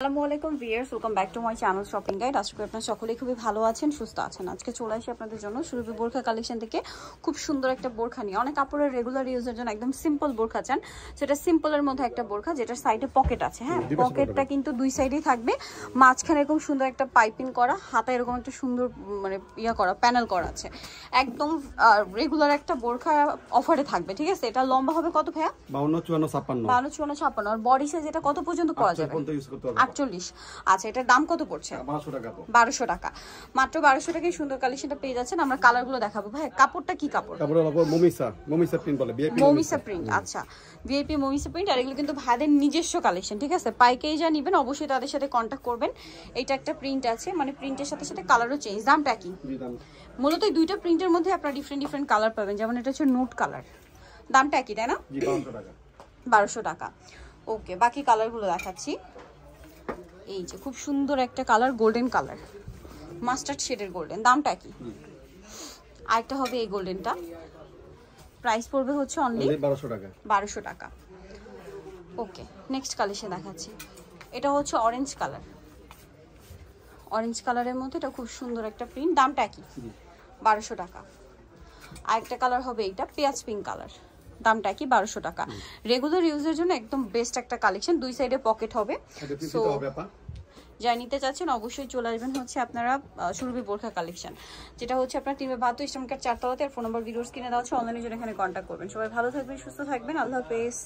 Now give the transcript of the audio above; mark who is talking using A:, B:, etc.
A: আসসালামু আলাইকুম viewers, welcome back to my channel shopping guide. আশা করি আপনারা সকলেই খুবই ভালো আছেন, সুস্থ আছেন। আজকে চলে আসি আপনাদের জন্য সুরভি বোরখা কালেকশন থেকে খুব সুন্দর একটা বোরখা নিয়ে। অনেক কাপড়ের রেগুলার ইউজের জন্য একদম সিম্পল বোরখা চান, সেটা সিম্পলের মধ্যে একটা বোরখা যেটার সাইডে পকেট আছে। হ্যাঁ, পকেটটা কিন্তু দুই সাইডেই থাকবে, মাঝখানে এরকম সুন্দর একটা পাইপিং করা, হাতে এরকম একটা সুন্দর মানে করা প্যানেল করা আছে। একদম রেগুলার একটা বোরখা অফারে থাকবে, ঠিক আছে? এটা লম্বা হবে কত ভাইয়া?
B: 52 54
A: 56। আর বডি সাইজ এটা কত পর্যন্ত পাওয়া যাবে? 48। আচ্ছা, এটার দাম কত পড়ছে?
B: 1200 টাকা।
A: 1200 টাকা, মাত্র 1200 টাকায় সুন্দর কালেকশনটা পেয়ে যাচ্ছেন। আমরা কালারগুলো দেখাবো। ভাই কাপড়টা কি কাপড়?
B: কাপড় হলো মমিসা প্রিন্ট বলে, ভিআইপি
A: মমিসা প্রিন্ট। আচ্ছা, ভিআইপি মমিসা প্রিন্ট। আর এগুলো কিন্তু ভাইদের নিজস্ব কালেকশন, ঠিক আছে? পাইকারি যা নেবেন অবশ্যই তাদের সাথে কন্ট্যাক্ট করবেন। এটা একটা প্রিন্ট আছে, মানে প্রিন্টের সাথে সাথে কালারও চেঞ্জ। দামটা কি? মূলত এই দুইটা প্রিন্টের মধ্যে আপনারা ডিফারেন্ট কালার পাবেন। যেমন এটা হচ্ছে নোট কালার, দামটা কি তাই না?
B: জি 1200 টাকা।
A: 1200 টাকা। ওকে, বাকি কালারগুলো দেখাচ্ছি। এই যে খুব সুন্দর একটা কালার, গোল্ডেন কালার, মাস্টার্ড শেডের গোল্ডেন। দামটা কি? আরেকটা হবে এই গোল্ডেনটা, প্রাইস পড়বে হচ্ছে অনলি
B: 1200 টাকা।
A: 1200 টাকা। ওকে, নেক্সট কালেকশন দেখাচ্ছি। এটা হচ্ছে অরেঞ্জ কালার, অরেঞ্জ কালারের মধ্যে এটা খুব সুন্দর একটা প্রিন্ট। দামটা কি? 1200 টাকা। আরেকটা কালার হবে এইটা পেঁয়াজ পিঙ্ক কালার, দামটা কি? 1200 টাকা। রেগুলার ইউজের জন্য একদম বেস্ট একটা কালেকশন। দুই সাইডে পকেট হবে। সো যা নিতে চাচ্ছেন অবশ্যই চলে আসবেন হচ্ছে আপনারা সুরভি বোরখা কালেকশন, যেটা হচ্ছে আপনার টিমে 72 ইস্টার্ন কার্ড 4 তলাতে। আর ফোন নাম্বার ভিডিওস কিনে দেওয়া হচ্ছে, অনলাইনে জন্য এখানে কন্ট্যাক্ট করবেন। সবাই ভালো থাকবেন, সুস্থ থাকবেন, আল্লাহ হাফেজ।